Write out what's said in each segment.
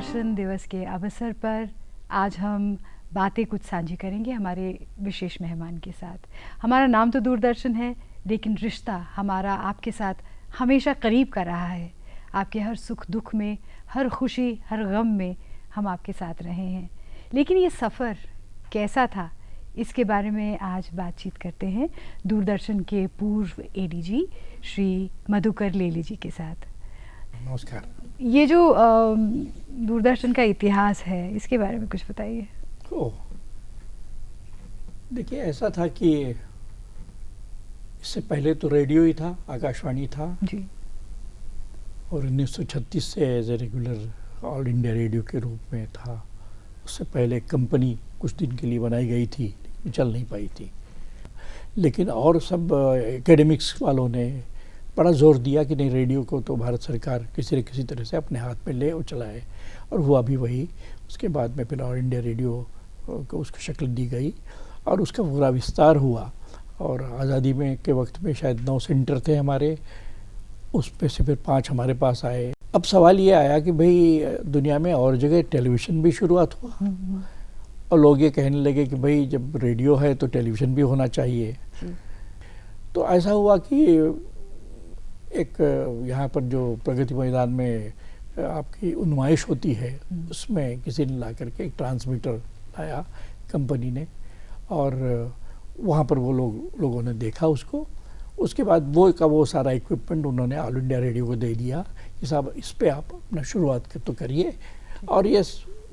दूरदर्शन दिवस के अवसर पर आज हम बातें कुछ साझी करेंगे हमारे विशेष मेहमान के साथ। हमारा नाम तो दूरदर्शन है, लेकिन रिश्ता हमारा आपके साथ हमेशा करीब का रहा है। आपके हर सुख दुख में, हर खुशी, हर गम में हम आपके साथ रहे हैं। लेकिन ये सफ़र कैसा था, इसके बारे में आज बातचीत करते हैं दूरदर्शन के पूर्व एडीजी श्री मधुकर लेली जी के साथ। नमस्कार। ये जो दूरदर्शन का इतिहास है, इसके बारे में कुछ बताइए। देखिए, ऐसा था कि इससे पहले तो रेडियो ही था, आकाशवाणी था जी। और 1936 से as a regular All India Radio के रूप में था। उससे पहले एक कंपनी कुछ दिन के लिए बनाई गई थी, चल नहीं पाई थी। लेकिन और सब एकेडमिक्स वालों ने बड़ा जोर दिया कि नहीं, रेडियो को तो भारत सरकार किसी न किसी तरह से अपने हाथ में ले और चलाए, और हुआ भी वही। उसके बाद में फिर ऑल इंडिया रेडियो को उसको शक्ल दी गई और उसका पूरा विस्तार हुआ। और आज़ादी में के वक्त में शायद 9 सेंटर थे हमारे, उसमें से फिर 5 हमारे पास आए। अब सवाल ये आया कि भाई दुनिया में और जगह टेलीविज़न भी शुरुआत हुआ और लोग ये कहने लगे कि भाई जब रेडियो है तो टेलीविज़न भी होना चाहिए। तो ऐसा हुआ कि एक यहाँ पर जो प्रगति मैदान में आपकी नुमाइश होती है, उसमें किसी ने ला करके एक ट्रांसमीटर लाया कंपनी ने, और वहाँ पर वो लोगों ने देखा उसको। उसके बाद वो सारा इक्विपमेंट उन्होंने ऑल इंडिया रेडियो को दे दिया कि साहब इस पे आप अपना शुरुआत तो करिए। और ये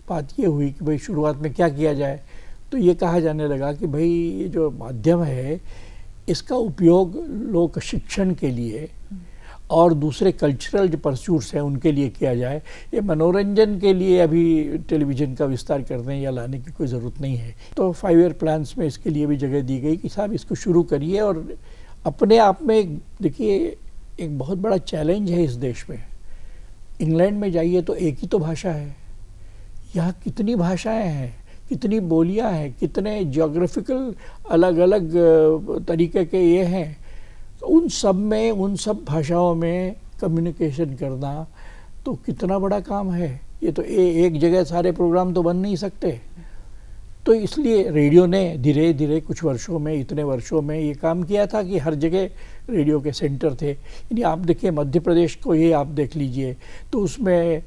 बात ये हुई कि भाई शुरुआत में क्या किया जाए। तो ये कहा जाने लगा कि भाई ये जो माध्यम है, इसका उपयोग लोक शिक्षण के लिए और दूसरे कल्चरल जो परस्यूट्स हैं उनके लिए किया जाए। ये मनोरंजन के लिए अभी टेलीविज़न का विस्तार करने या लाने की कोई ज़रूरत नहीं है। तो 5 ईयर प्लान्स में इसके लिए भी जगह दी गई कि साहब इसको शुरू करिए। और अपने आप में देखिए, एक बहुत बड़ा चैलेंज है इस देश में। इंग्लैंड में जाइए तो एक ही तो भाषा है, यहाँ कितनी भाषाएँ हैं, कितनी बोलियाँ हैं, कितने जियोग्राफिकल अलग अलग तरीके के ये हैं। उन सब भाषाओं में कम्युनिकेशन करना तो कितना बड़ा काम है। ये तो एक जगह सारे प्रोग्राम तो बन नहीं सकते। तो इसलिए रेडियो ने धीरे धीरे कुछ वर्षों में, इतने वर्षों में ये काम किया था कि हर जगह रेडियो के सेंटर थे। यानी आप देखिए मध्य प्रदेश को ये आप देख लीजिए, तो उसमें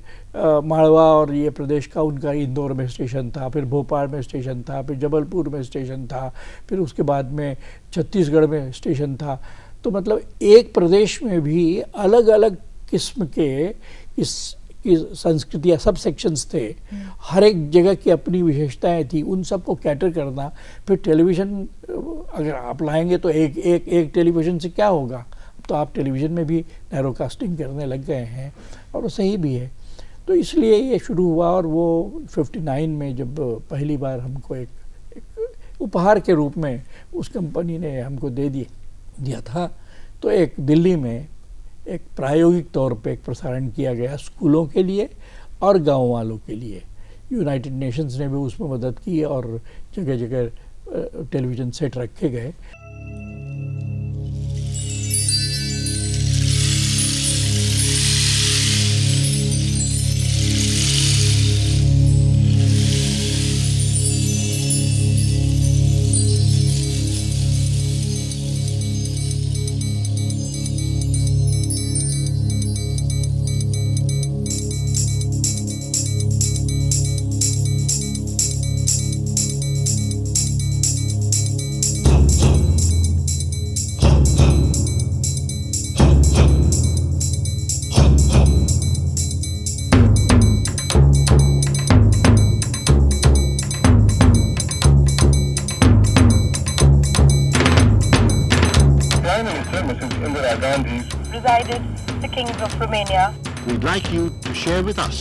मालवा और ये प्रदेश का उनका इंदौर में स्टेशन था, फिर भोपाल में स्टेशन था, फिर जबलपुर में स्टेशन था, फिर उसके बाद में छत्तीसगढ़ में स्टेशन था। तो मतलब एक प्रदेश में भी अलग अलग किस्म के संस्कृतियाँ, सब सेक्शंस थे। हर एक जगह की अपनी विशेषताएं थी, उन सब को कैटर करना। फिर टेलीविज़न अगर आप लाएंगे तो एक टेलीविज़न से क्या होगा। तो आप टेलीविज़न में भी नैरोकास्टिंग करने लग गए हैं, और वो सही भी है। तो इसलिए ये शुरू हुआ। और वो 59 में जब पहली बार हमको एक उपहार के रूप में उस कंपनी ने हमको दे दिया था, तो एक दिल्ली में एक प्रायोगिक तौर पे एक प्रसारण किया गया स्कूलों के लिए और गांव वालों के लिए। यूनाइटेड नेशंस ने भी उसमें मदद की और जगह जगह टेलीविज़न सेट रखे गए। Presided the kings of Romania. We'd like you to share with us.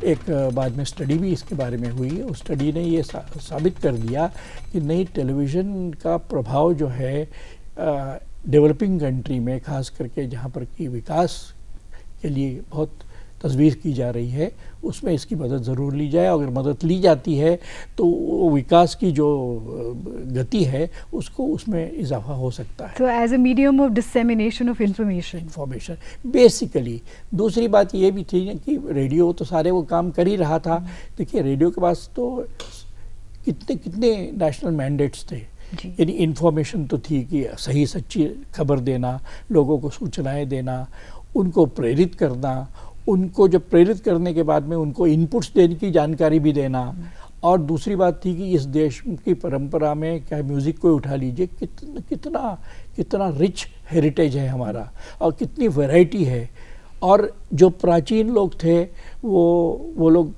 एक बाद में स्टडी भी इसके बारे में हुई। उस स्टडी ने ये साबित कर दिया कि नहीं, टेलीविज़न का प्रभाव जो है डेवलपिंग कंट्री में, खास करके जहाँ पर कि विकास के लिए बहुत तजवीज़ की जा रही है उसमें इसकी मदद ज़रूर ली जाए। अगर मदद ली जाती है तो वो विकास की जो गति है उसको उसमें इजाफा हो सकता है। So as a medium of dissemination of information basically. दूसरी बात ये भी थी कि रेडियो तो सारे वो काम कर ही रहा था। देखिए रेडियो के पास तो कितने कितने नेशनल मैंडेट्स थे, यानी इन्फॉर्मेशन तो थी कि सही सच्ची खबर देना, लोगों को सूचनाएं देना, उनको प्रेरित करना, उनको जब प्रेरित करने के बाद में उनको इनपुट्स देने की जानकारी भी देना। और दूसरी बात थी कि इस देश की परंपरा में क्या म्यूज़िक को उठा लीजिए, कितना कितना रिच हेरिटेज है हमारा और कितनी वैरायटी है। और जो प्राचीन लोग थे वो लोग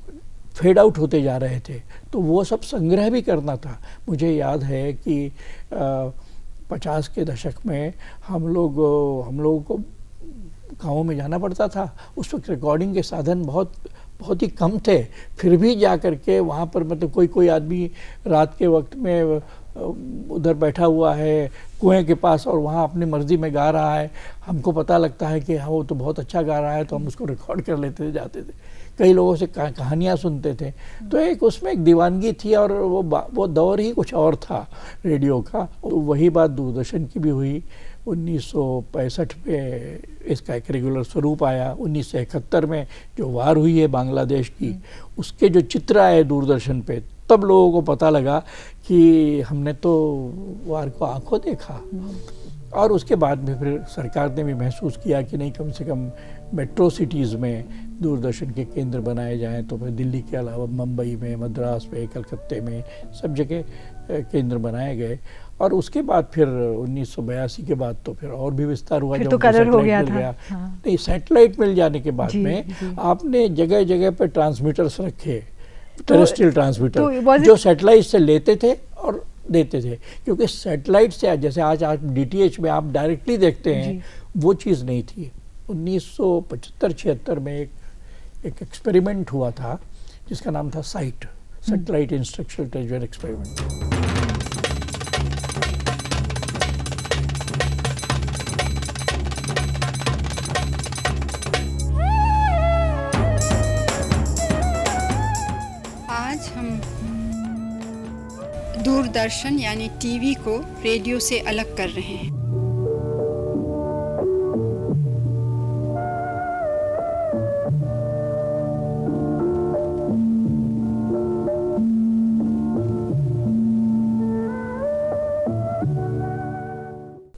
फेड आउट होते जा रहे थे, तो वो सब संग्रह भी करना था। मुझे याद है कि 50 के दशक में हम लोगों को गाँव में जाना पड़ता था। उस वक्त रिकॉर्डिंग के साधन बहुत ही कम थे, फिर भी जा कर के वहाँ पर मतलब कोई आदमी रात के वक्त में उधर बैठा हुआ है कुएं के पास और वहाँ अपनी मर्ज़ी में गा रहा है, हमको पता लगता है कि हाँ वो तो बहुत अच्छा गा रहा है, तो हम उसको रिकॉर्ड कर लेते थे, जाते थे, कई लोगों से कहानियाँ सुनते थे। तो एक उसमें एक दीवानगी थी और वो दौर ही कुछ और था रेडियो का। तो वही बात दूरदर्शन की भी हुई। 1965 में इसका एक रेगुलर स्वरूप आया। 1971 में जो वार हुई है बांग्लादेश की, उसके जो चित्र आए दूरदर्शन पे, तब लोगों को पता लगा कि हमने तो वार को आंखों देखा। और उसके बाद में फिर सरकार ने भी महसूस किया कि नहीं, कम से कम मेट्रो सिटीज़ में दूरदर्शन के केंद्र बनाए जाएं। तो फिर दिल्ली के अलावा मुंबई में, मद्रास में, कलकत्ते में, सब जगह केंद्र बनाए गए। और उसके बाद फिर 1982 के बाद तो फिर और भी विस्तार हुआ, जब तो कलर हो गया था। हाँ। नहीं, सैटेलाइट मिल जाने के बाद में आपने जगह जगह पर ट्रांसमीटर्स रखे, टेरेस्ट्रियल ट्रांसमीटर, जो सैटेलाइट से लेते थे और देते थे। क्योंकि सैटेलाइट से जैसे आज DTH में आप डायरेक्टली देखते हैं, वो चीज़ नहीं थी। 1975-76 में एक एक्सपेरिमेंट हुआ था जिसका नाम था site, satellite instructional television experiment. आज हम दूरदर्शन यानी टीवी को रेडियो से अलग कर रहे हैं।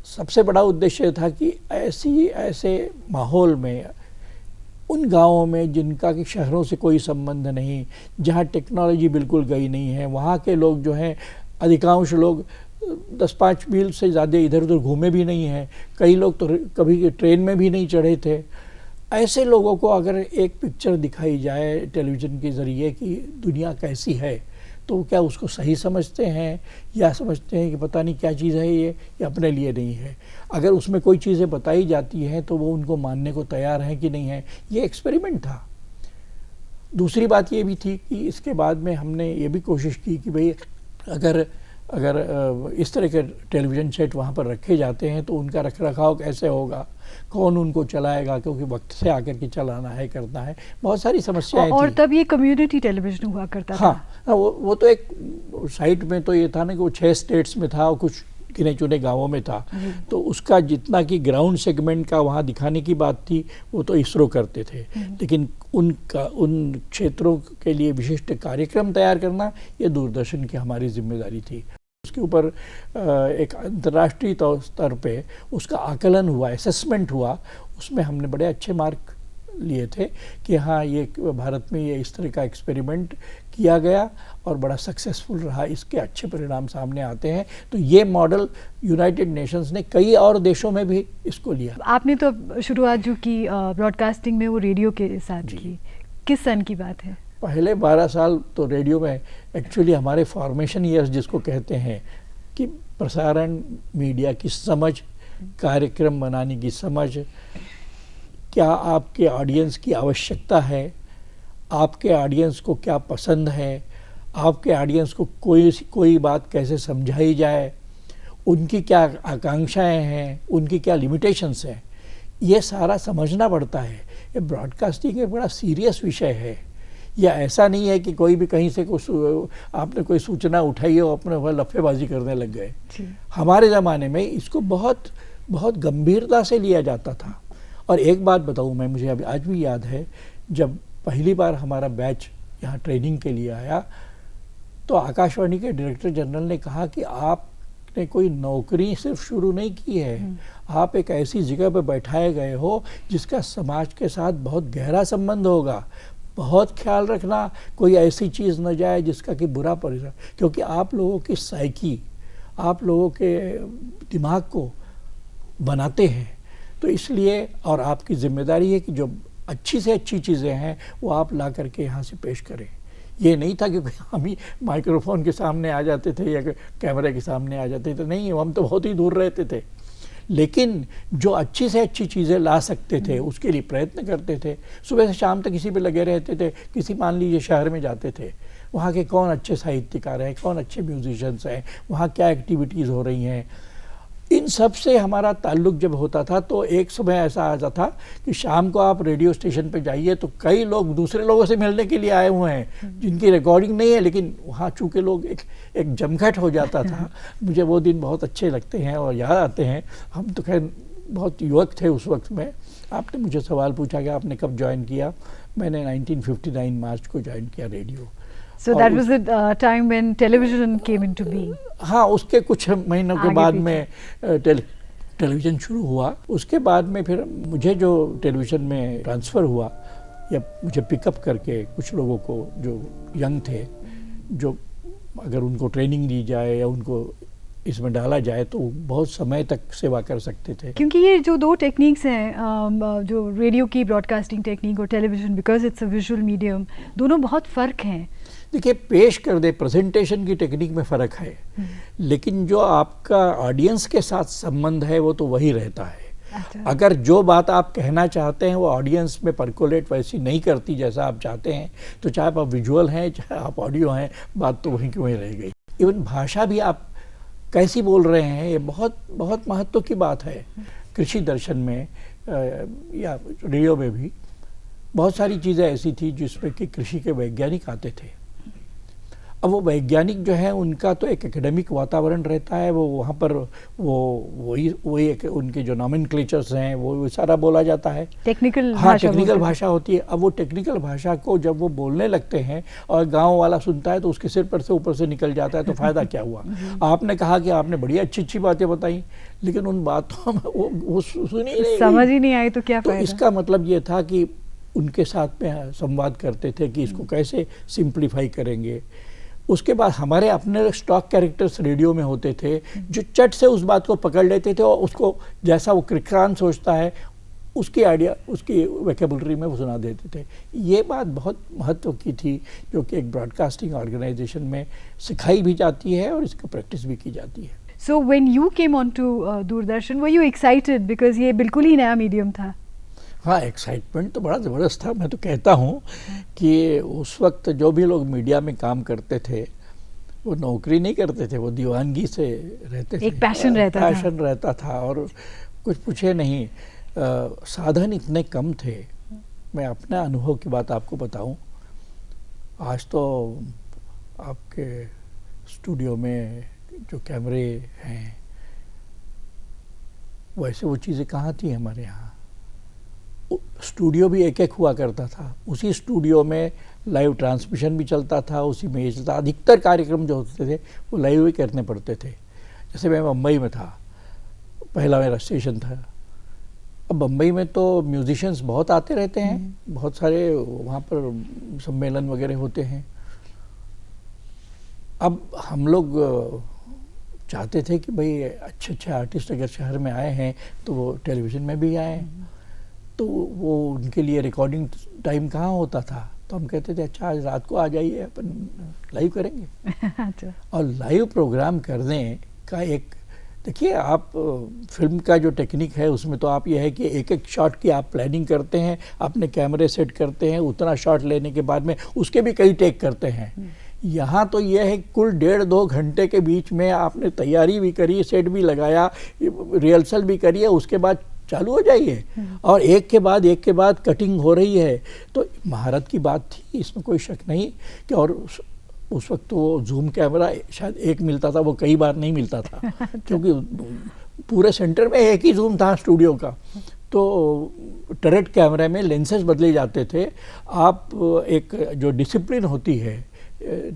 सबसे बड़ा उद्देश्य था कि ऐसे माहौल में, उन गांवों में जिनका कि शहरों से कोई संबंध नहीं, जहां टेक्नोलॉजी बिल्कुल गई नहीं है, वहां के लोग जो हैं, अधिकांश लोग 10-5 मील से ज़्यादा इधर उधर घूमे भी नहीं हैं, कई लोग तो कभी ट्रेन में भी नहीं चढ़े थे। ऐसे लोगों को अगर एक पिक्चर दिखाई जाए टेलीविज़न के ज़रिए कि दुनिया कैसी है, तो क्या उसको सही समझते हैं या समझते हैं कि पता नहीं क्या चीज़ है ये अपने लिए नहीं है। अगर उसमें कोई चीज़ें बताई जाती हैं तो वो उनको मानने को तैयार हैं कि नहीं है। ये एक्सपेरिमेंट था। दूसरी बात ये भी थी कि इसके बाद में हमने ये भी कोशिश की कि भाई अगर इस तरह के टेलीविज़न सेट वहाँ पर रखे जाते हैं तो उनका रखरखाव कैसे होगा, कौन उनको चलाएगा, क्योंकि वक्त से आकर के चलाना है, करना है, बहुत सारी समस्याएं और थी। तब ये कम्युनिटी टेलीविज़न हुआ करता था। हाँ, वो तो एक साइट में तो ये था ना कि वो 6 स्टेट्स में था और कुछ गिने चुने गाँवों में था। तो उसका जितना कि ग्राउंड सेगमेंट का वहाँ दिखाने की बात थी वो तो इसरो करते थे, लेकिन उन क्षेत्रों के लिए विशिष्ट कार्यक्रम तैयार करना ये दूरदर्शन की हमारी जिम्मेदारी थी। उसके ऊपर एक अंतर्राष्ट्रीय स्तर पे उसका आकलन हुआ, असेसमेंट हुआ, उसमें हमने बड़े अच्छे मार्क लिए थे कि हाँ ये भारत में ये इस तरह का एक्सपेरिमेंट किया गया और बड़ा सक्सेसफुल रहा, इसके अच्छे परिणाम सामने आते हैं। तो ये मॉडल यूनाइटेड नेशंस ने कई और देशों में भी इसको लिया। आपने तो शुरुआत जो की ब्रॉडकास्टिंग में वो रेडियो के साथ की, किस सन की बात है? पहले 12 साल तो रेडियो में एक्चुअली हमारे फॉर्मेशन ईयर्स जिसको कहते हैं कि प्रसारण मीडिया की समझ, कार्यक्रम बनाने की समझ, क्या आपके ऑडियंस की आवश्यकता है, आपके ऑडियंस को क्या पसंद है, आपके ऑडियंस को कोई बात कैसे समझाई जाए, उनकी क्या आकांक्षाएं हैं, उनकी क्या लिमिटेशंस हैं, ये सारा समझना पड़ता है। ये ब्रॉडकास्टिंग एक बड़ा सीरियस विषय है। या ऐसा नहीं है कि कोई भी कहीं से कुछ आपने कोई सूचना उठाई हो अपने वह लफेबाजी करने लग गए। हमारे ज़माने में इसको बहुत बहुत गंभीरता से लिया जाता था। और एक बात बताऊं मैं, मुझे अभी आज भी याद है, जब पहली बार हमारा बैच यहाँ ट्रेनिंग के लिए आया तो आकाशवाणी के डायरेक्टर जनरल ने कहा कि आपने कोई नौकरी सिर्फ शुरू नहीं की है, आप एक ऐसी जगह पर बैठाए गए हो जिसका समाज के साथ बहुत गहरा संबंध होगा। बहुत ख्याल रखना कोई ऐसी चीज़ न जाए जिसका कि बुरा परिणाम, क्योंकि आप लोगों की साइकी, आप लोगों के दिमाग को बनाते हैं। तो इसलिए और आपकी जिम्मेदारी है कि जो अच्छी से अच्छी चीज़ें हैं वो आप ला करके यहाँ से पेश करें। ये नहीं था कि हम ही माइक्रोफोन के सामने आ जाते थे या कैमरे के सामने आ जाते थे, नहीं, हम तो बहुत ही दूर रहते थे। लेकिन जो अच्छी से अच्छी चीज़ें ला सकते थे उसके लिए प्रयत्न करते थे। सुबह से शाम तक किसी पे लगे रहते थे। किसी मान लीजिए शहर में जाते थे, वहाँ के कौन अच्छे साहित्यकार हैं, कौन अच्छे म्यूजिशियंस हैं, वहाँ क्या एक्टिविटीज़ हो रही हैं, इन सब से हमारा ताल्लुक़ जब होता था तो एक समय ऐसा आता था कि शाम को आप रेडियो स्टेशन पे जाइए तो कई लोग दूसरे लोगों से मिलने के लिए आए हुए हैं जिनकी रिकॉर्डिंग नहीं है, लेकिन वहाँ चूँकि लोग एक जमघट हो जाता था। मुझे वो दिन बहुत अच्छे लगते हैं और याद आते हैं। हम तो खैर बहुत युवक थे उस वक्त में। आपने मुझे सवाल पूछा कि आपने कब ज्वाइन किया। मैंने 1959 मार्च को ज्वाइन किया radio. So that was the time when television came into being. हाँ, उसके कुछ महीनों के बाद में टेलीविज़न शुरू हुआ। उसके बाद में फिर मुझे जो टेलीविज़न में ट्रांसफ़र हुआ या मुझे पिकअप करके कुछ लोगों को जो यंग थे, जो अगर उनको ट्रेनिंग दी जाए या उनको इसमें डाला जाए तो बहुत समय तक सेवा कर सकते थे। क्योंकि ये जो दो टेक्निक्स हैं, जो रेडियो की ब्रॉडकास्टिंग टेक्निक और television, because it's a visual medium, दोनों बहुत फ़र्क हैं। देखिए, पेश कर दे प्रेजेंटेशन की टेक्निक में फ़र्क है, लेकिन जो आपका ऑडियंस के साथ संबंध है वो तो वही रहता है। अच्छा। अगर जो बात आप कहना चाहते हैं वो ऑडियंस में परकोलेट वैसी नहीं करती जैसा आप चाहते हैं, तो चाहे आप विजुअल हैं चाहे आप ऑडियो हैं, बात तो वहीं की वहीं रह गई। इवन भाषा भी आप कैसी बोल रहे हैं, ये बहुत बहुत महत्व की बात है। कृषि दर्शन में या रेडियो में भी बहुत सारी चीज़ें ऐसी थी जिसमें कि कृषि के वैज्ञानिक आते थे। अब वो वैज्ञानिक जो है उनका तो एक एकेडमिक वातावरण रहता है, वो वहाँ पर वही एक उनके जो नॉमेनक्लेचर्स हैं वो सारा बोला जाता है। टेक्निकल टेक्निकल भाषा होती है। अब वो टेक्निकल भाषा को जब वो बोलने लगते हैं और गांव वाला सुनता है तो उसके सिर पर से ऊपर से निकल जाता है, तो फ़ायदा क्या हुआ। आपने कहा कि आपने बड़ी अच्छी अच्छी बातें बताई, लेकिन उन बातों में वो सुनी नहीं, समझ ही नहीं आई, तो क्या फ़ायदा। तो इसका मतलब ये था कि उनके साथ में संवाद करते थे कि इसको कैसे सिंप्लीफाई करेंगे। उसके बाद हमारे अपने स्टॉक कैरेक्टर्स रेडियो में होते थे जो चट से उस बात को पकड़ लेते थे और उसको जैसा वो कृक्रान सोचता है उसकी आइडिया, उसकी वोकैबुलरी में वो सुना देते थे। ये बात बहुत महत्व की थी जो कि एक ब्रॉडकास्टिंग ऑर्गेनाइजेशन में सिखाई भी जाती है और इसका प्रैक्टिस भी की जाती है। So when you came on to Doordarshan, were you excited because ये बिल्कुल ही नया मीडियम था? हाँ, एक्साइटमेंट तो बड़ा ज़बरदस्त था। मैं तो कहता हूँ कि उस वक्त जो भी लोग मीडिया में काम करते थे वो नौकरी नहीं करते थे, वो दीवानगी से रहते थे। एक पैशन रहता था और कुछ पूछे नहीं। साधन इतने कम थे। मैं अपने अनुभव की बात आपको बताऊं, आज तो आपके स्टूडियो में जो कैमरे हैं वैसे वो चीज़ें कहाँ थी हमारे यहाँ। स्टूडियो भी एक एक हुआ करता था, उसी स्टूडियो में लाइव ट्रांसमिशन भी चलता था, उसी में ये चलता। अधिकतर कार्यक्रम जो होते थे वो लाइव ही करने पड़ते थे। जैसे मैं मुंबई में था, पहला मेरा स्टेशन था। अब मुंबई में तो म्यूजिशियंस बहुत आते रहते हैं, बहुत सारे वहाँ पर सम्मेलन वगैरह होते हैं। अब हम लोग चाहते थे कि भाई अच्छे अच्छे आर्टिस्ट अगर शहर में आए हैं तो वो टेलीविज़न में भी आए। तो वो उनके लिए रिकॉर्डिंग टाइम कहाँ होता था, तो हम कहते थे अच्छा आज रात को आ जाइए, अपन लाइव करेंगे। अच्छा। और लाइव प्रोग्राम करने का एक, देखिए आप फिल्म का जो टेक्निक है उसमें तो आप ये है कि एक एक शॉट की आप प्लानिंग करते हैं, अपने कैमरे सेट करते हैं, उतना शॉट लेने के बाद में उसके भी कई टेक करते हैं। यहाँ तो ये है कुल 1.5-2 घंटे के बीच में आपने तैयारी भी करी, सेट भी लगाया, रिहर्सल भी करी है, उसके बाद चालू हो जाइए। और एक के बाद कटिंग हो रही है। तो महारत की बात थी, इसमें कोई शक नहीं कि, और उस वक्त तो जूम कैमरा शायद एक मिलता था, वो कई बार नहीं मिलता था क्योंकि पूरे सेंटर में एक ही जूम था स्टूडियो का। तो टरेट कैमरे में लेंसेज बदले जाते थे। आप एक जो डिसिप्लिन होती है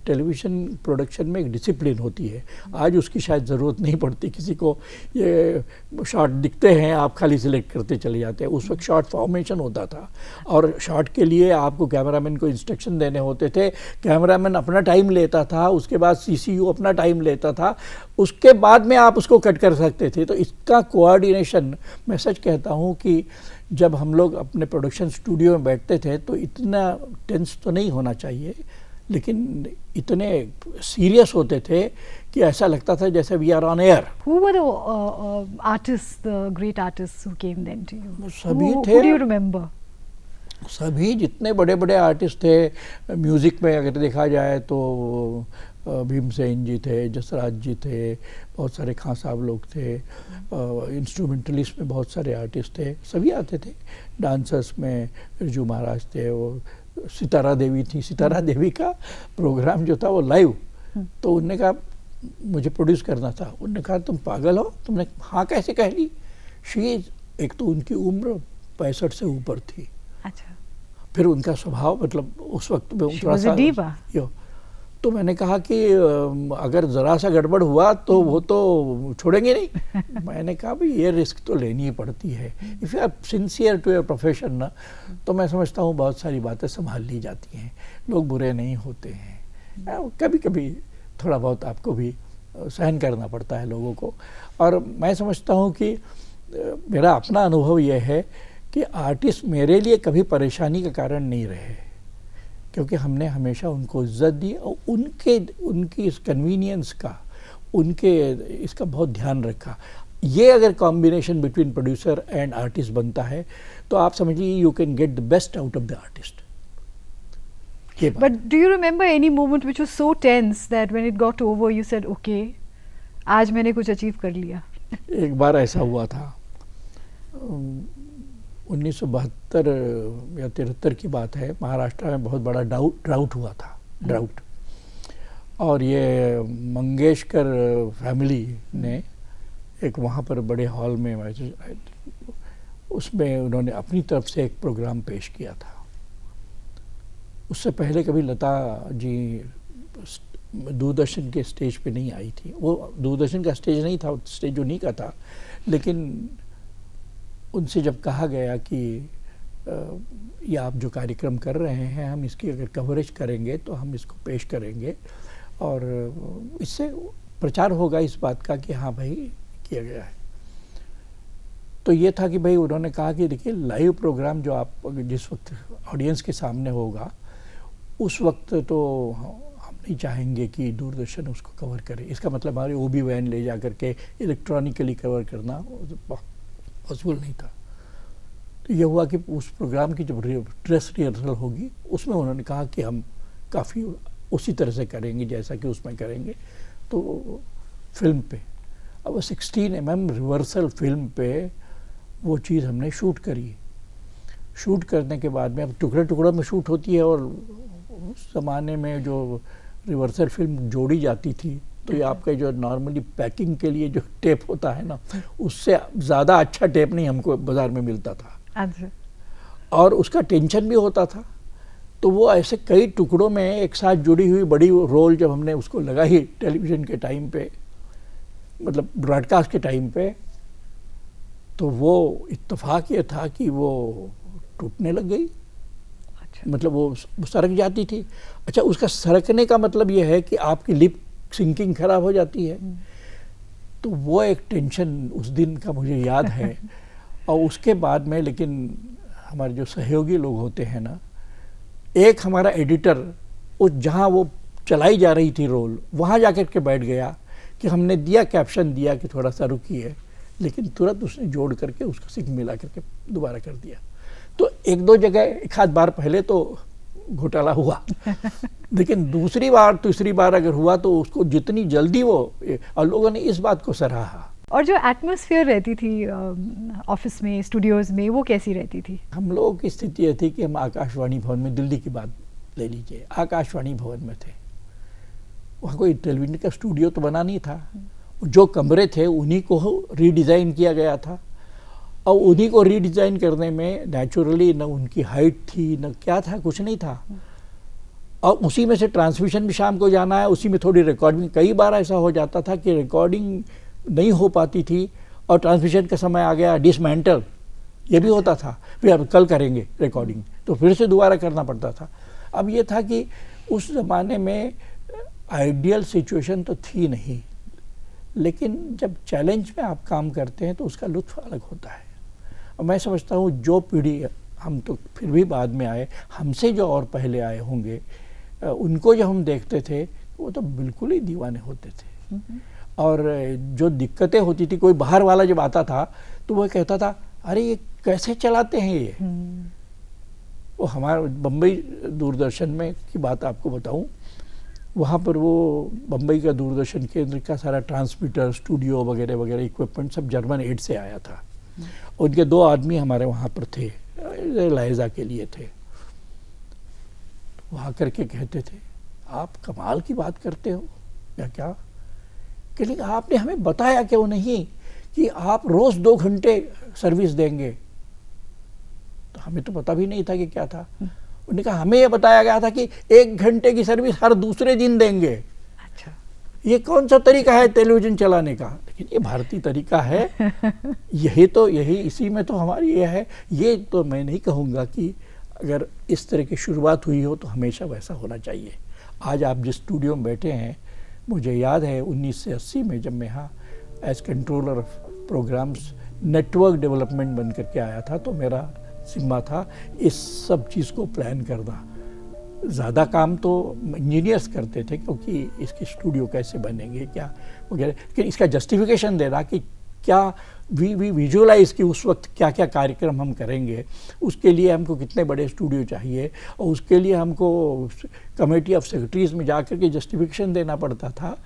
टेलीविज़न प्रोडक्शन में, एक डिसिप्लिन होती है, आज उसकी शायद ज़रूरत नहीं पड़ती किसी को। ये शॉट दिखते हैं, आप खाली सिलेक्ट करते चले जाते हैं। उस वक्त शॉट फॉर्मेशन होता था और शॉट के लिए आपको कैमरामैन को इंस्ट्रक्शन देने होते थे। कैमरामैन अपना टाइम लेता था, उसके बाद सीसीयू अपना टाइम लेता था, उसके बाद में आप उसको कट कर सकते थे। तो इसका कोऑर्डिनेशन, मैं सच कहता हूँ कि जब हम लोग अपने प्रोडक्शन स्टूडियो में बैठते थे तो इतना टेंस तो नहीं होना चाहिए, लेकिन इतने सीरियस होते थे कि ऐसा लगता था जैसे we are on air. Who were the artists, the great artists who came then to you? सभी थे। Who do you remember? सभी जितने बड़े बड़े आर्टिस्ट थे म्यूज़िक में, अगर देखा जाए तो भीमसेन जी थे, जसराज जी थे, बहुत सारे खां साहब लोग थे। इंस्ट्रूमेंटलिस्ट में बहुत सारे आर्टिस्ट थे, सभी आते थे। डांसर्स में रिजू महाराज थे, वो सितारा देवी थी। सितारा देवी का प्रोग्राम जो था वो लाइव, तो उनने कहा मुझे प्रोड्यूस करना था। उनने कहा तुम पागल हो? तुमने हाँ कैसे कह ली? एक तो उनकी उम्र 65 से ऊपर थी। अच्छा। फिर उनका स्वभाव, मतलब उस वक्त में थोड़ा सा, तो मैंने कहा कि अगर ज़रा सा गड़बड़ हुआ तो वो तो छोड़ेंगे नहीं। मैंने कहा भाई ये रिस्क तो लेनी ही पड़ती है। If you are sincere to your profession ना, तो मैं समझता हूँ बहुत सारी बातें संभाल ली जाती हैं, लोग बुरे नहीं होते हैं। कभी कभी थोड़ा बहुत आपको भी सहन करना पड़ता है लोगों को। और मैं समझता हूँ कि मेरा अपना अनुभव यह है कि आर्टिस्ट मेरे लिए कभी परेशानी का कारण नहीं रहे, क्योंकि हमने हमेशा उनको इज्जत दी और उनकी इस कन्वीनियंस का, उनके इसका बहुत ध्यान रखा। ये अगर combination between producer and artist बनता है तो आप समझिए you can get the best out of the artist. But do you remember any moment which was so tense that when it got over you said okay, आज मैंने कुछ achieve कर लिया? एक बार ऐसा हुआ था, 1972 या 73 की बात है। महाराष्ट्र में बहुत बड़ा ड्राउट हुआ था, ड्राउट। और ये मंगेशकर फैमिली ने एक वहाँ पर बड़े हॉल में, उसमें उन्होंने अपनी तरफ से एक प्रोग्राम पेश किया था। उससे पहले कभी लता जी दूरदर्शन के स्टेज पे नहीं आई थी। वो दूरदर्शन का स्टेज नहीं था, स्टेज उन्हीं का था। लेकिन उनसे जब कहा गया कि ये आप जो कार्यक्रम कर रहे हैं, हम इसकी अगर कवरेज करेंगे तो हम इसको पेश करेंगे और इससे प्रचार होगा इस बात का कि हाँ भाई किया गया है। तो ये था कि भाई उन्होंने कहा कि देखिए लाइव प्रोग्राम जो आप जिस वक्त ऑडियंस के सामने होगा उस वक्त तो हम नहीं चाहेंगे कि दूरदर्शन उसको कवर करे। इसका मतलब हमारे ओबी वैन ले जा करके इलेक्ट्रॉनिकली कवर करना पॉसिबल नहीं था। तो ये हुआ कि उस प्रोग्राम की जब ड्रेस रिहर्सल होगी उसमें उन्होंने कहा कि हम काफ़ी उसी तरह से करेंगे जैसा कि उसमें करेंगे। तो फिल्म पे, अब 16 mm रिवर्सल फिल्म पे वो चीज़ हमने शूट करी। शूट करने के बाद में, अब टुकड़े टुकड़ों में शूट होती है और उस ज़माने में जो रिवर्सल फिल्म जोड़ी जाती थी तो ये आपका जो नॉर्मली पैकिंग के लिए जो टेप होता है ना, उससे ज़्यादा अच्छा टेप नहीं हमको बाज़ार में मिलता था। अच्छा। और उसका टेंशन भी होता था। तो वो ऐसे कई टुकड़ों में एक साथ जुड़ी हुई बड़ी रोल जब हमने उसको लगाई टेलीविज़न के टाइम पे, मतलब ब्रॉडकास्ट के टाइम पे, तो वो इत्तेफाक ये था कि वो टूटने लग गई। अच्छा। मतलब वो सरक जाती थी। अच्छा, उसका सरकने का मतलब ये है कि आपकी लिप सिंकिंग खराब हो जाती है। तो वो एक टेंशन उस दिन का मुझे याद है। और उसके बाद में लेकिन हमारे जो सहयोगी लोग होते हैं ना, एक हमारा एडिटर उस जहाँ वो चलाई जा रही थी रोल, वहाँ जाकर के बैठ गया कि हमने दिया कैप्शन दिया कि थोड़ा सा रुकिए, लेकिन तुरंत उसने जोड़ करके उसको सिंक मिला करके दोबारा कर दिया। तो एक दो जगह एक आध बार पहले तो घोटाला हुआ लेकिन दूसरी बार तीसरी बार अगर हुआ तो उसको जितनी जल्दी वो, और लोगों ने इस बात को सराहा। और जो एटमॉस्फेयर रहती थी ऑफिस में, स्टूडियोज़ में, वो कैसी रहती थी? हम लोगों की स्थिति ये थी कि हम आकाशवाणी भवन में, दिल्ली की बात ले लीजिए, आकाशवाणी भवन में थे। वहाँ कोई टेलीविज़न का स्टूडियो तो बना नहीं था। जो कमरे थे उन्हीं को रीडिज़ाइन किया गया था, और उन्हीं को रीडिज़ाइन करने में नेचुरली न उनकी हाइट थी, न क्या था, कुछ नहीं था। और उसी में से ट्रांसमिशन भी शाम को जाना है, उसी में थोड़ी रिकॉर्डिंग। कई बार ऐसा हो जाता था कि रिकॉर्डिंग नहीं हो पाती थी और ट्रांसमिशन का समय आ गया, डिसमेंटल, ये भी होता था। फिर अब कल करेंगे रिकॉर्डिंग, तो फिर से दोबारा करना पड़ता था। अब ये था कि उस ज़माने में आइडियल सिचुएशन तो थी नहीं, लेकिन जब चैलेंज में आप काम करते हैं तो उसका लुत्फ़ अलग होता है। और मैं समझता हूँ जो पीढ़ी, हम तो फिर भी बाद में आए, हमसे जो और पहले आए होंगे, उनको जब हम देखते थे वो तो बिल्कुल ही दीवाने होते थे। और जो दिक्कतें होती थी, कोई बाहर वाला जब आता था तो वो कहता था, अरे ये कैसे चलाते हैं ये। वो हमारे बम्बई दूरदर्शन में की बात आपको बताऊं, वहाँ पर वो बम्बई का दूरदर्शन केंद्र का सारा ट्रांसमीटर, स्टूडियो वगैरह वगैरह इक्विपमेंट सब जर्मन एड से आया था। उनके 2 आदमी हमारे वहाँ पर थे, लाइजा के लिए थे। वहाँ करके कहते थे, आप कमाल की बात करते हो या क्या, कि लेकिन आपने हमें बताया क्यों नहीं कि आप रोज़ 2 घंटे सर्विस देंगे। तो हमें तो पता भी नहीं था कि क्या था। उन्होंने कहा, हमें यह बताया गया था कि 1 घंटे की सर्विस हर दूसरे दिन देंगे। अच्छा, ये कौन सा तरीका है टेलीविज़न चलाने का? लेकिन ये भारतीय तरीका है। यही इसी में तो हमारी ये है। ये तो मैं नहीं कहूँगा कि अगर इस तरह की शुरुआत हुई हो तो हमेशा वैसा होना चाहिए। आज आप जिस स्टूडियो में बैठे हैं, मुझे याद है 1980 में जब मैं यहाँ as controller of programmes network development बन करके आया था, तो मेरा जिम्मा था इस सब चीज़ को प्लान करना। ज़्यादा काम तो इंजीनियर्स करते थे, क्योंकि इसके स्टूडियो कैसे बनेंगे क्या वगैरह, लेकिन इसका जस्टिफिकेशन देना कि क्या वी विजुअलाइज कि उस वक्त क्या क्या कार्यक्रम हम करेंगे, उसके लिए हमको कितने बड़े स्टूडियो चाहिए, और उसके लिए हमको कमेटी ऑफ सेक्रेटरीज में जाकर के जस्टिफिकेशन देना पड़ता था।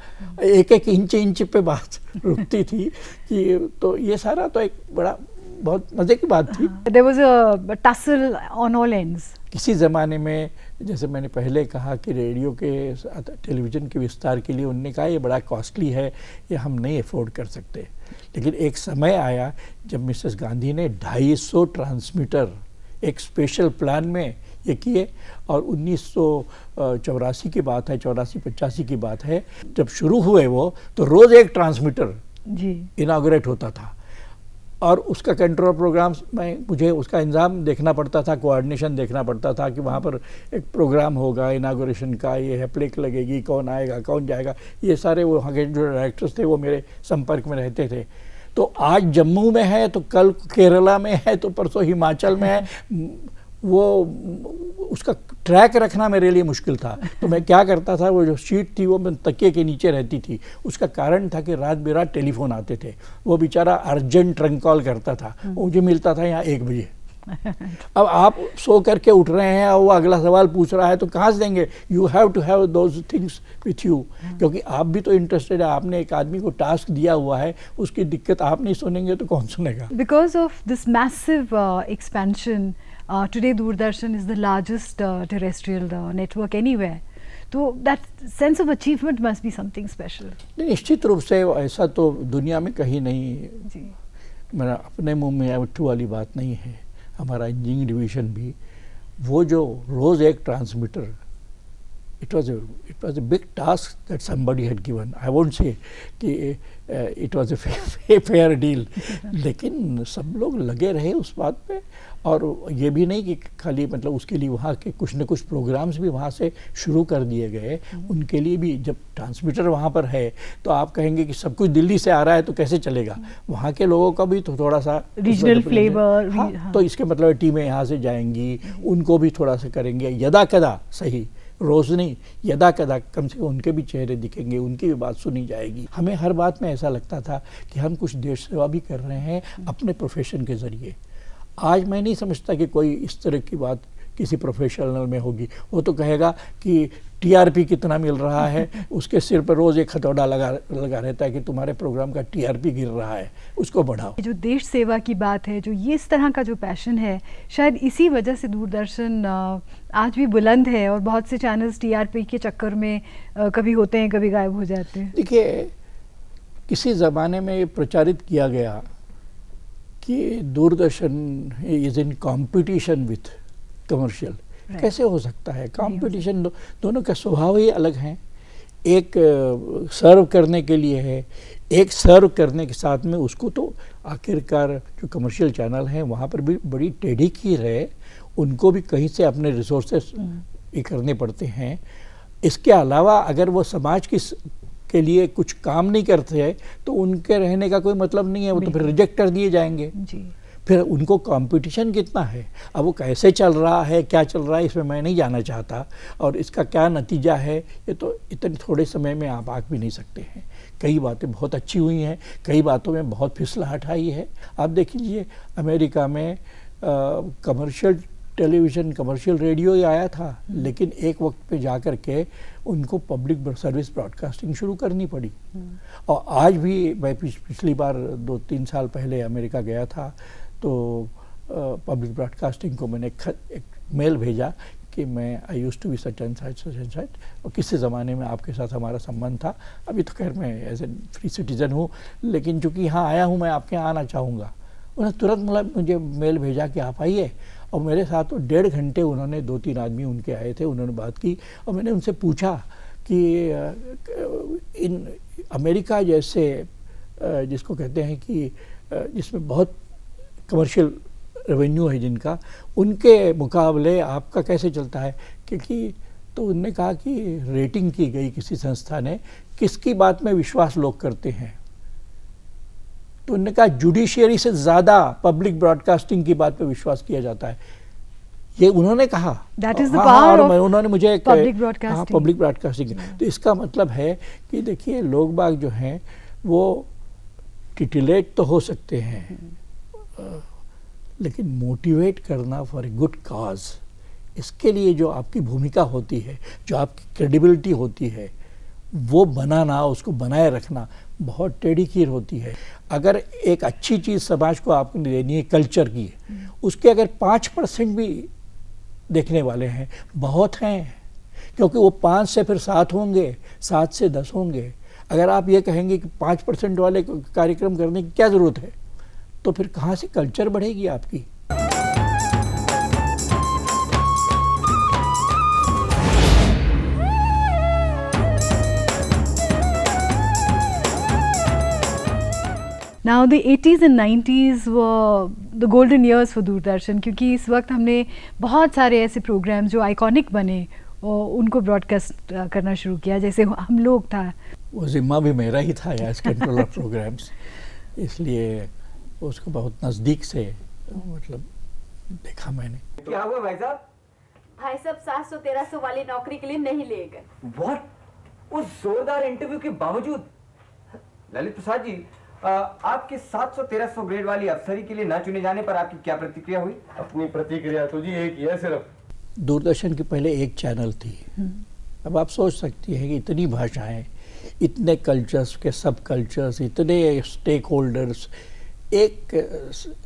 एक एक इंच पे बात रुकती थी कि तो ये सारा तो एक बड़ा बहुत मज़े की बात थी। There was a tussle on all ends. किसी ज़माने में, जैसे मैंने पहले कहा कि रेडियो के साथ टेलीविज़न के विस्तार के लिए उन्होंने कहा ये बड़ा कॉस्टली है, ये हम नहीं अफोर्ड कर सकते। लेकिन एक समय आया जब मिसेस गांधी ने 250 ट्रांसमीटर एक स्पेशल प्लान में ये किए, और 1984 की बात है, 84-85 की बात है, जब शुरू हुए वो, तो रोज़ एक ट्रांसमीटर जी इनागोरेट होता था। और उसका कंट्रोल प्रोग्राम्स में मुझे उसका इंतज़ाम देखना पड़ता था, कोऑर्डिनेशन देखना पड़ता था कि वहाँ पर एक प्रोग्राम होगा इनागोरेशन का, ये है प्लेक लगेगी, कौन आएगा कौन जाएगा, ये सारे वो वहाँ के जो डायरेक्टर्स थे वो मेरे संपर्क में रहते थे। तो आज जम्मू में है तो कल केरला में है तो परसों हिमाचल में है, वो उसका ट्रैक रखना मेरे लिए मुश्किल था। तो मैं क्या करता था, वो जो शीट थी वो मैं तकिए के नीचे रहती थी। उसका कारण था कि रात बेरात टेलीफोन आते थे, वो बेचारा अर्जेंट ट्रंक कॉल करता था, मुझे मिलता था यहाँ 1 बजे। अब आप सो करके उठ रहे हैं और वो अगला सवाल पूछ रहा है तो कहाँ से देंगे? You have to have those things with you, क्योंकि आप भी तो इंटरेस्टेड है। आपने एक आदमी को टास्क दिया हुआ है, उसकी दिक्कत आप नहीं सुनेंगे तो कौन सुनेगा? Because of this massive expansion, today Doordarshan is the largest terrestrial network anywhere. So that sense of achievement must be something special. निश्चित रूप से ऐसा तो दुनिया में कहीं नहीं। जी, मेरा अपने मुंह में मिट्ठू वाली बात नहीं है। हमारा इंजीनियरिंग डिवीज़न भी, वो जो रोज़ एक transmitter, it was a big task that somebody had given. I won't say कि it was a fair deal, लेकिन सब लोग लगे रहे उस बात पे। और ये भी नहीं कि खाली मतलब उसके लिए वहाँ के कुछ न कुछ प्रोग्राम्स भी वहाँ से शुरू कर दिए गए। उनके लिए भी जब ट्रांसमीटर वहाँ पर है तो आप कहेंगे कि सब कुछ दिल्ली से आ रहा है तो कैसे चलेगा? वहाँ के लोगों का भी तो थोड़ा सा रीजनल फ्लेवर। हाँ, तो इसके मतलब टीमें यहाँ से जाएंगी, उनको भी थोड़ा सा करेंगे, यदा कदा सही, रोज़ नहीं, यदा कदा कम से कम उनके भी चेहरे दिखेंगे, उनकी भी बात सुनी जाएगी। हमें हर बात में ऐसा लगता था कि हम कुछ देश सेवा भी कर रहे हैं अपने प्रोफेशन के ज़रिए। आज मैं नहीं समझता कि कोई इस तरह की बात किसी प्रोफेशनल में होगी। वो तो कहेगा कि टीआरपी कितना मिल रहा है, उसके सिर पर रोज़ एक हथौड़ा लगा रहता है कि तुम्हारे प्रोग्राम का टीआरपी गिर रहा है, उसको बढ़ाओ। जो देश सेवा की बात है, जो ये इस तरह का जो पैशन है, शायद इसी वजह से दूरदर्शन आज भी बुलंद है और बहुत से चैनल्स टीआरपी के चक्कर में कभी होते हैं, कभी गायब हो जाते हैं। देखिए, किसी ज़माने में ये प्रचारित किया गया कि Doordarshan is in competition with commercial. कैसे हो सकता है? कंपटीशन दोनों का स्वभाव ही अलग हैं। एक सर्व करने के लिए है, एक सर्व करने के साथ में उसको तो आखिरकार जो कमर्शियल चैनल हैं वहाँ पर भी बड़ी टेढ़ी कीर है, उनको भी कहीं से अपने रिसोर्सेस ये करने पड़ते हैं। इसके अलावा अगर वो समाज के लिए कुछ काम नहीं करते हैं तो उनके रहने का कोई मतलब नहीं है, वो तो फिर रिजेक्ट कर दिए जाएंगे जी। फिर उनको कंपटीशन कितना है, अब वो कैसे चल रहा है, क्या चल रहा है, इसमें मैं नहीं जाना चाहता, और इसका क्या नतीजा है ये तो इतने थोड़े समय में आप आंक भी नहीं सकते हैं। कई बातें बहुत अच्छी हुई हैं, कई बातों में बहुत फिसलाहट आई है। आप देख लीजिए, अमेरिका में कमर्शियल टेलीविज़न, कमर्शियल रेडियो ही आया था, लेकिन एक वक्त पे जा कर के उनको पब्लिक सर्विस ब्रॉडकास्टिंग शुरू करनी पड़ी। और आज भी मैं पिछली बार 2-3 साल पहले अमेरिका गया था, तो पब्लिक ब्रॉडकास्टिंग को मैंने एक मेल भेजा कि मैं I used to be such and such, और किसी ज़माने में आपके साथ हमारा संबंध था। अभी तो खैर मैं एज ए फ्री सिटीज़न हूँ, लेकिन चूँकि यहाँ आया हूँ, मैं आपके यहाँ आना चाहूँगा। उन्होंने तुरंत मुझे मेल भेजा कि आप आइए, और मेरे साथ तो 1.5 घंटे उन्होंने 2-3 आदमी उनके आए थे, उन्होंने बात की। और मैंने उनसे पूछा कि इन अमेरिका जैसे जिसको कहते हैं कि जिसमें बहुत कमर्शियल रेवेन्यू है जिनका, उनके मुकाबले आपका कैसे चलता है? क्योंकि तो उन्होंने कहा कि रेटिंग की गई किसी संस्था ने, किसकी बात में विश्वास लोग करते हैं, तो उन्होंने कहा जुडिशियरी से ज़्यादा पब्लिक ब्रॉडकास्टिंग की बात पे विश्वास किया जाता है। ये उन्होंने कहा, that is the power of उन्होंने मुझे एक पब्लिक ब्रॉडकास्टिंग। तो इसका मतलब है कि देखिए, लोग बाग जो हैं वो टिटिलेट तो हो सकते हैं, लेकिन मोटिवेट करना फॉर ए गुड काज, इसके लिए जो आपकी भूमिका होती है, जो आपकी क्रेडिबिलिटी होती है, वो बनाना, उसको बनाए रखना बहुत टेढ़ी कीर होती है। अगर एक अच्छी चीज़ समाज को आपको देनी है कल्चर की, उसके अगर 5% भी देखने वाले हैं, बहुत हैं, क्योंकि वो 5 से फिर 7 होंगे, 7 से 10 होंगे। अगर आप ये कहेंगे कि 5% वाले कार्यक्रम करने की क्या ज़रूरत है, तो फिर कहाँ से कल्चर बढ़ेगी आपकी। Now the 80s and 90s were the golden years for Doordarshan, क्योंकि इस वक्त हमने बहुत सारे ऐसे प्रोग्राम जो आइकॉनिक बने और उनको ब्रॉडकास्ट करना शुरू किया, जैसे हम लोग था। वो जिम्मा भी मेरा ही था एज कंट्रोलर प्रोग्राम्स, इसलिए उसको बहुत नज़दीक से मतलब देखा मैंने। क्या हुआ भाई साहब? भाई साहब 700-1300 वाली नौकरी के लिए नहीं लिए गए। व्हाट? उस जोरदार इंटरव्यू के बावजूद? ललित प्रसाद जी, आपके 700-1300 ग्रेड वाली अफसरी के लिए न चुने जाने पर आपकी क्या प्रतिक्रिया हुई? अपनी प्रतिक्रिया तो जी एक ही है सिर्फ। दूरदर्शन की पहले एक चैनल थी, अब आप सोच सकती हैं कि इतनी भाषाएं, इतने कल्चर्स के सब कल्चर्स, इतने स्टेक होल्डर्स, एक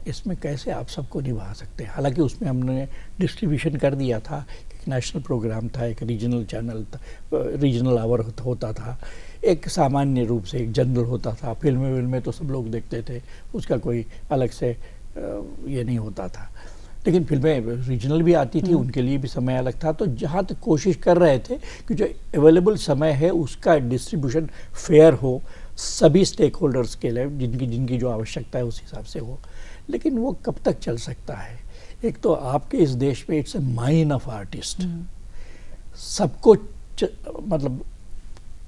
इसमें कैसे आप सबको निभा सकते हैं। हालांकि उसमें हमने डिस्ट्रीब्यूशन कर दिया था, एक नेशनल प्रोग्राम था, एक रीजनल चैनल था, रीजनल आवर होता था, एक सामान्य रूप से एक जनरल होता था, फिल्में तो सब लोग देखते थे, उसका कोई अलग से ये नहीं होता था। लेकिन फिल्में रीजनल भी आती थी, उनके लिए भी समय अलग था। तो जहाँ तक कोशिश कर रहे थे कि जो अवेलेबल समय है उसका डिस्ट्रीब्यूशन फेयर हो, सभी स्टेक होल्डर्स के लिए जिनकी जो आवश्यकता है उस हिसाब से हो। लेकिन वो कब तक चल सकता है? एक तो आपके इस देश में it's a mine of artist, सबको मतलब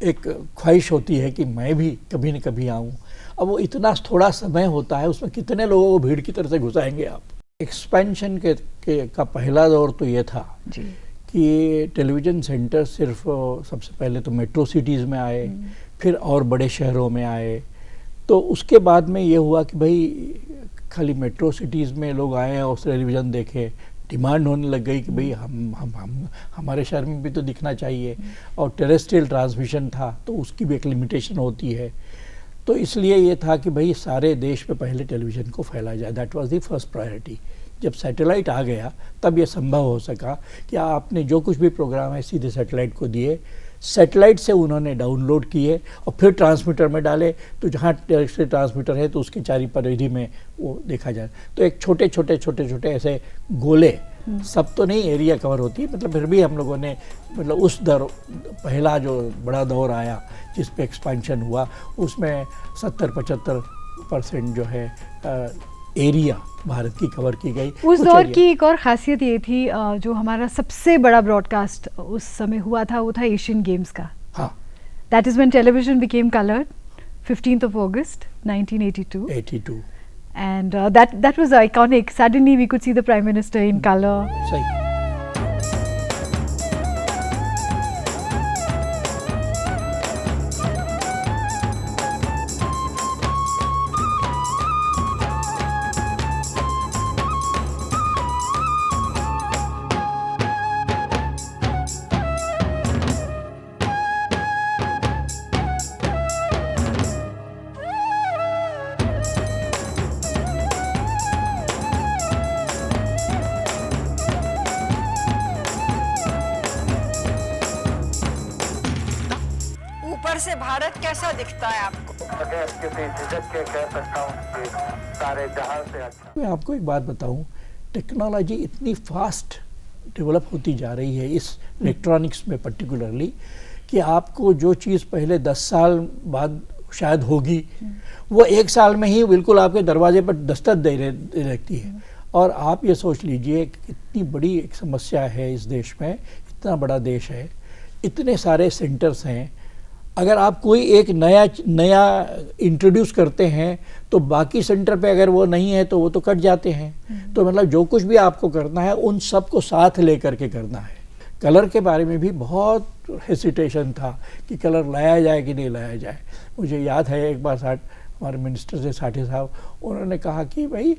एक ख्वाहिश होती है कि मैं भी कभी न कभी आऊँ। अब वो इतना थोड़ा समय होता है, उसमें कितने लोगों को भीड़ की तरह से घुसाएंगे आप। एक्सपेंशन का पहला दौर तो ये था कि टेलीविज़न सेंटर सिर्फ सबसे पहले तो मेट्रो सिटीज़ में आए, फिर और बड़े शहरों में आए। तो उसके बाद में ये हुआ कि भाई खाली मेट्रो सिटीज़ में लोग आए और टेलीविज़न देखें, डिमांड होने लग गई कि भाई हम हमारे शहर में भी तो दिखना चाहिए, और टेरेस्ट्रियल ट्रांसमिशन था तो उसकी भी एक लिमिटेशन होती है। तो इसलिए ये था कि भाई सारे देश में पहले टेलीविज़न को फैलाया जाए, that was the first priority. जब सैटेलाइट आ गया तब ये संभव हो सका कि आपने जो कुछ भी प्रोग्राम है सीधे सैटेलाइट को दिए, सैटेलाइट से उन्होंने डाउनलोड किए और फिर ट्रांसमीटर में डाले, तो जहाँ टेरेस्ट्रियल ट्रांसमीटर है तो उसकी चारी परिधि में वो देखा जाए। तो एक छोटे छोटे ऐसे गोले, सब तो नहीं एरिया कवर होती, मतलब फिर भी हम लोगों ने मतलब उस पहला जो बड़ा दौर आया जिस पे एक्सपेंशन हुआ, उसमें 70-75% जो है एरिया भारत की कवर की गई। उस दौर की एक और खासियत ये थी, जो हमारा सबसे बड़ा ब्रॉडकास्ट उस समय हुआ था वो था एशियन गेम्स का। हाँ, that is when television became coloured, 15th of August 1982 and that was iconic. Suddenly we could see the Prime Minister in color. सही। ऊपर से भारत कैसा दिखता है आपको? किसी झिझक के कह सकता हूँ कि सारे जहां से अच्छा। मैं आपको एक बात बताऊं, टेक्नोलॉजी इतनी फास्ट डेवलप होती जा रही है इस इलेक्ट्रॉनिक्स में पर्टिकुलरली, कि आपको जो चीज़ पहले 10 साल बाद शायद होगी, वो 1 साल में ही बिल्कुल आपके दरवाजे पर दस्तक दे रहती है। और आप ये सोच लीजिए कि कितनी बड़ी एक समस्या है इस देश में, इतना बड़ा देश है, इतने सारे सेंटर्स हैं, अगर आप कोई एक नया इंट्रोड्यूस करते हैं तो बाकी सेंटर पे अगर वो नहीं है तो वो तो कट जाते हैं। तो मतलब जो कुछ भी आपको करना है उन सब को साथ लेकर के करना है। कलर के बारे में भी बहुत हेसिटेशन था कि कलर लाया जाए कि नहीं लाया जाए। मुझे याद है एक बार हमारे मिनिस्टर थे साठे साहब, उन्होंने कहा कि भाई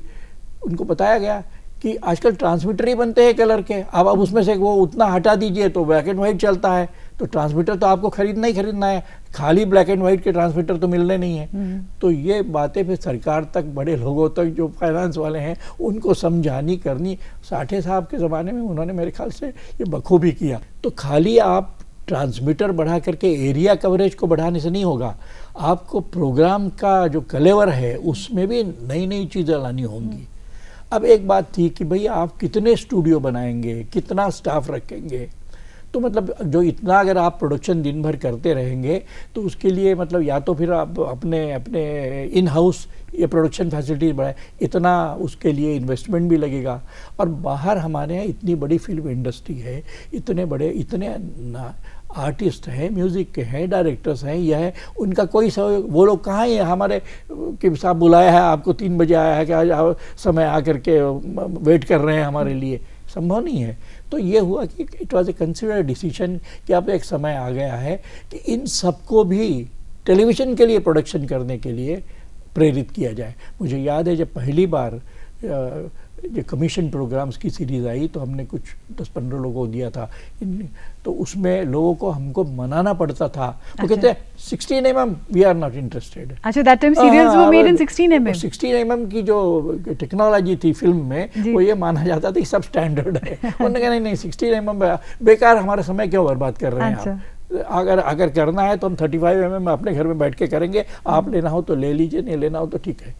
उनको बताया गया कि आजकल ट्रांसमीटर ही बनते हैं कलर के, अब उसमें से वो उतना हटा दीजिए तो ब्लैक एंड वाइट चलता है, तो ट्रांसमीटर तो आपको खरीदना ही खरीदना है, खाली ब्लैक एंड वाइट के ट्रांसमीटर तो मिलने नहीं है। तो ये बातें फिर सरकार तक, बड़े लोगों तक जो फाइनेंस वाले हैं उनको समझानी करनी। साठे साहब के ज़माने में उन्होंने मेरे ख्याल से ये बखूबी किया। तो खाली आप ट्रांसमीटर बढ़ा करके एरिया कवरेज को बढ़ाने से नहीं होगा, आपको प्रोग्राम का जो कलेवर है उसमें भी नई नई चीज़ें लानी होंगी। अब एक बात थी कि भाई आप कितने स्टूडियो बनाएंगे, कितना स्टाफ रखेंगे, तो मतलब जो इतना अगर आप प्रोडक्शन दिन भर करते रहेंगे तो उसके लिए मतलब या तो फिर आप अपने इन हाउस ये प्रोडक्शन फैसिलिटीज बढ़ाए, इतना उसके लिए इन्वेस्टमेंट भी लगेगा। और बाहर हमारे यहाँ इतनी बड़ी फिल्म इंडस्ट्री है, इतने आर्टिस्ट हैं, म्यूज़िक के हैं, डायरेक्टर्स हैं, यह है उनका कोई वो लोग कहाँ है हमारे कि साहब बुलाया है आपको 3 बजे आया है कि आज समय आकर के वेट कर रहे हैं हमारे लिए, संभव नहीं है। तो ये हुआ कि it was a considered decision कि अब एक समय आ गया है कि इन सबको भी टेलीविज़न के लिए प्रोडक्शन करने के लिए प्रेरित किया जाए। मुझे याद है जब पहली बार जो कमीशन प्रोग्राम्स की सीरीज़ आई तो हमने कुछ 10-15 लोगों को दिया था, तो उसमें लोगों को हमको मनाना पड़ता था। वो कहते हैं 16 mm we are not interested. अच्छा, that time serials were made in 16 mm। 16 mm की जो टेक्नोलॉजी थी फिल्म में वो ये माना जाता था कि सब स्टैंडर्ड है। उन्होंने कहा नहीं 16 mm बेकार, हमारा समय क्यों बर्बाद कर रहे हैं आप। अगर करना है तो हम 35 mm अपने घर में बैठ के करेंगे, आप लेना हो तो ले लीजिए, नहीं लेना हो तो ठीक है।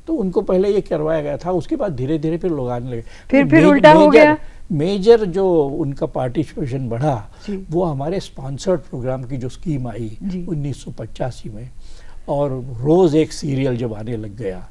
तो उनको पहले ये करवाया गया था, उसके बाद धीरे धीरे फिर लोग आने लगे। फिर उल्टा हो गया। मेजर जो उनका पार्टिसिपेशन बढ़ा वो हमारे स्पॉन्सर्ड प्रोग्राम की जो स्कीम आई 1985 में, और रोज़ एक सीरियल जब आने लग गया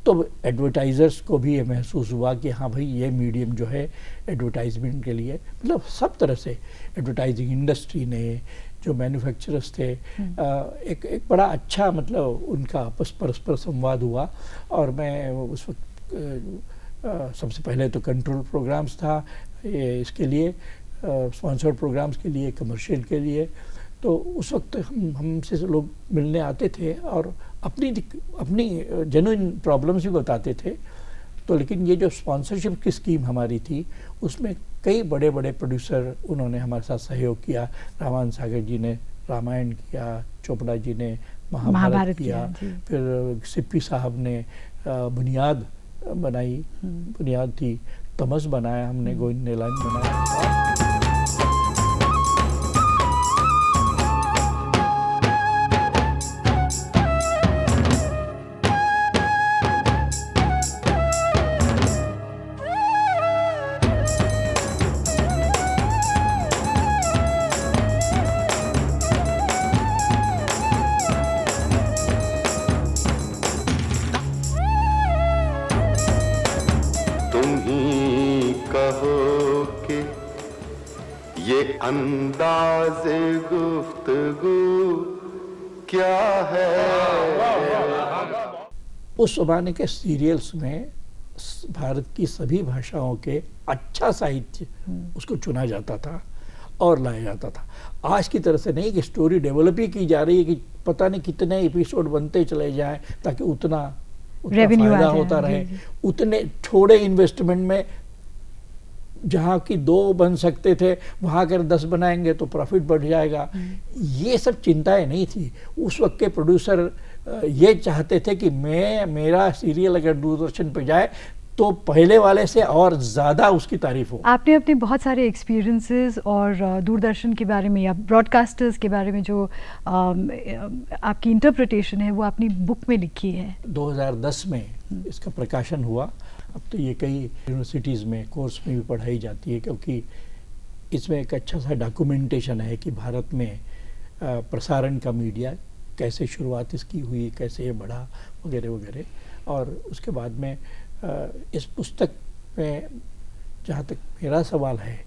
तो एडवर्टाइज़र्स को भी ये महसूस हुआ कि हाँ भाई ये मीडियम जो है एडवर्टाइजमेंट के लिए, मतलब सब तरह से एडवर्टाइजिंग इंडस्ट्री ने, जो मैन्युफैक्चरर्स थे, एक बड़ा अच्छा मतलब उनका आपस परस्पर संवाद हुआ। और मैं उस वक्त सबसे पहले तो कंट्रोल प्रोग्राम्स था ये इसके लिए, स्पॉन्सर्ड प्रोग्राम्स के लिए, कमर्शियल के लिए। तो उस वक्त हमसे लोग मिलने आते थे और अपनी जेन्युइन प्रॉब्लम्स भी बताते थे। तो लेकिन ये जो स्पॉन्सरशिप की स्कीम हमारी थी उसमें कई बड़े बड़े प्रोड्यूसर उन्होंने हमारे साथ सहयोग किया। रामान सागर जी ने रामायण किया, चोपड़ा जी ने महाभारत किया, फिर सिप्पी साहब ने बुनियाद बनाई, बुनियाद थी, तमस बनाया हमने, गोविंद नेलानी बनाया। अंदाज़े गुफ्तगू क्या है। उस ज़माने के सीरियल्स में भारत की सभी भाषाओं के अच्छा साहित्य उसको चुना जाता था और लाया जाता था। आज की तरह से नहीं कि स्टोरी डेवलप ही की जा रही है कि पता नहीं कितने एपिसोड बनते चले जाएं ताकि उतना फायदा होता रहे। उतने थोड़े इन्वेस्टमेंट में जहाँ की 2 बन सकते थे वहाँ अगर 10 बनाएंगे तो प्रॉफिट बढ़ जाएगा। ये सब चिंताएं नहीं थी। उस वक्त के प्रोड्यूसर ये चाहते थे कि मेरा सीरियल अगर दूरदर्शन पे जाए तो पहले वाले से और ज़्यादा उसकी तारीफ हो। आपने अपने बहुत सारे एक्सपीरियंसेस और दूरदर्शन के बारे में या ब्रॉडकास्टर्स के बारे में जो आपकी इंटरप्रिटेशन है वो अपनी बुक में लिखी है। 2010 में इसका प्रकाशन हुआ। अब तो ये कई यूनिवर्सिटीज़ में कोर्स में भी पढ़ाई जाती है क्योंकि इसमें एक अच्छा सा डॉक्यूमेंटेशन है कि भारत में प्रसारण का मीडिया कैसे शुरुआत इसकी हुई, कैसे ये बढ़ा वगैरह वगैरह। और उसके बाद में इस पुस्तक में जहाँ तक मेरा सवाल है,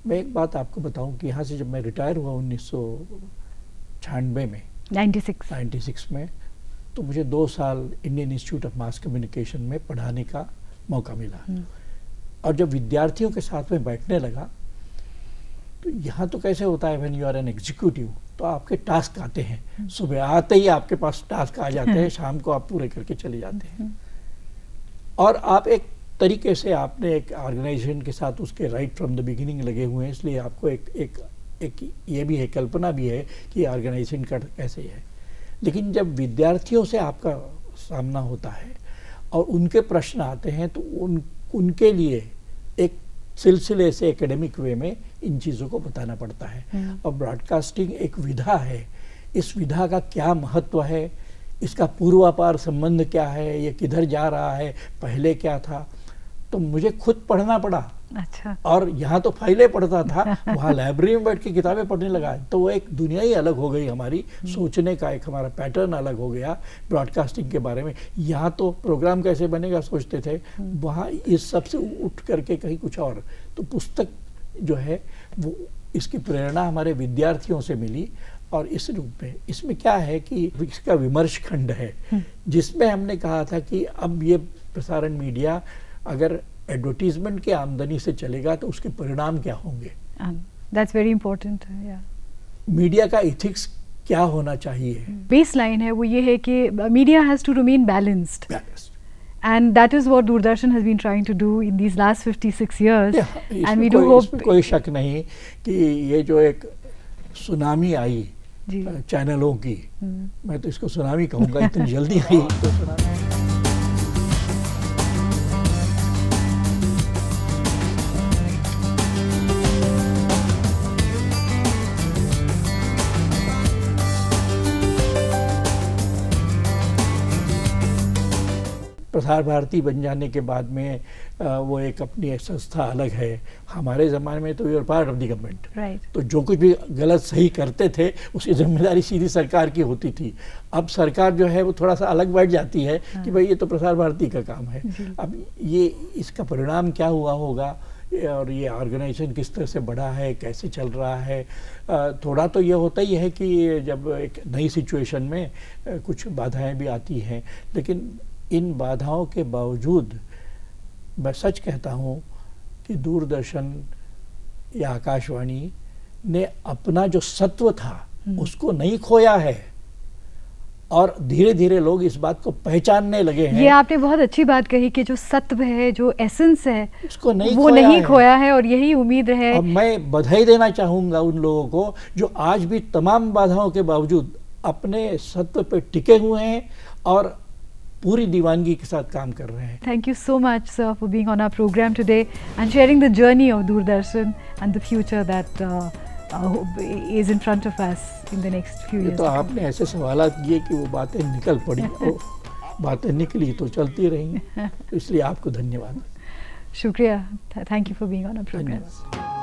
मैं एक बात आपको बताऊं कि यहाँ से जब मैं रिटायर हुआ 1996 में 96 में, तो मुझे 2 साल Indian institute of mass communication में पढ़ाने का मौका मिला। और जब विद्यार्थियों के साथ में बैठने लगा तो यहाँ तो कैसे होता है, when you are an executive तो आपके टास्क आते हैं, सुबह आते ही आपके पास टास्क आ जाते हैं, शाम को आप पूरे करके चले जाते हैं। और आप एक तरीके से आपने एक ऑर्गेनाइजेशन के साथ उसके राइट फ्रॉम द बिगिनिंग लगे हुए हैं, इसलिए आपको एक ये भी है, कल्पना भी है कि ऑर्गेनाइजेशन का कैसे है। लेकिन जब विद्यार्थियों से आपका सामना होता है और उनके प्रश्न आते हैं तो उनके लिए एक सिलसिले से एकेडमिक वे में इन चीज़ों को बताना पड़ता है। और ब्रॉडकास्टिंग एक विधा है, इस विधा का क्या महत्व है, इसका पूर्वापार संबंध क्या है, ये किधर जा रहा है, पहले क्या था, तो मुझे खुद पढ़ना पड़ा। अच्छा। और यहाँ तो फाइलें पढ़ता था, वहाँ लाइब्रेरी में बैठ के किताबें पढ़ने लगा, तो वो एक दुनिया ही अलग हो गई हमारी, सोचने का एक हमारा पैटर्न अलग हो गया ब्रॉडकास्टिंग के बारे में। यहाँ तो प्रोग्राम कैसे बनेगा सोचते थे, वहाँ इस सब से उठ करके कहीं कुछ और। तो पुस्तक जो है वो इसकी प्रेरणा हमारे विद्यार्थियों से मिली। और इस रूप में इसमें क्या है कि इसका विमर्श खंड है जिसमें हमने कहा था कि अब ये प्रसारण मीडिया अगर एडवर्टीजमेंट की आमदनी से चलेगा तो उसके परिणाम क्या होंगे। That's very important. मीडिया का इथिक्स क्या होना चाहिए। बेस लाइन है वो ये है कि media has to remain balanced, and that is what Doordarshan has been trying to do in these last 56 years. And we do hope कोई शक नहीं कि ये जो एक सुनामी आई चैनलों की, मैं तो इसको सुनामी कहूँगा, इतनी जल्दी आई तो सुनामी। प्रसार भारती बन जाने के बाद में वो एक अपनी एक संस्था अलग है। हमारे ज़माने में तो we are part of the government, तो जो कुछ भी गलत सही करते थे उसकी जिम्मेदारी सीधी सरकार की होती थी। अब सरकार जो है वो थोड़ा सा अलग बैठ जाती है कि भाई ये तो प्रसार भारती का काम है। अब ये इसका परिणाम क्या हुआ होगा और ये ऑर्गेनाइजेशन किस तरह से बढ़ा है, कैसे चल रहा है, थोड़ा तो ये होता ही है कि जब एक नई सिचुएशन में कुछ बाधाएं भी आती हैं, लेकिन इन बाधाओं के बावजूद मैं सच कहता हूँ कि दूरदर्शन या आकाशवाणी ने अपना जो सत्व था उसको नहीं खोया है। और धीरे धीरे लोग इस बात को पहचानने लगे हैं। ये आपने बहुत अच्छी बात कही कि जो सत्व है, जो एसेंस है, उसको वो नहीं खोया है और यही उम्मीद है। और मैं बधाई देना चाहूँगा उन लोगों को जो आज भी तमाम बाधाओं के बावजूद अपने सत्व पे टिके हुए हैं और पूरी दीवानगी के साथ काम कर रहे हैं। Thank you so much, sir, for being on our program today and sharing the journey of Doordarshan and the future that is in front of us in the next few years. तो आपने ऐसे सवालात किए कि वो बातें निकल पड़ी, वो बातें निकली तो चलती रही, इसलिए आपको धन्यवाद। शुक्रिया। Thank you for being on our program. धन्यवाद।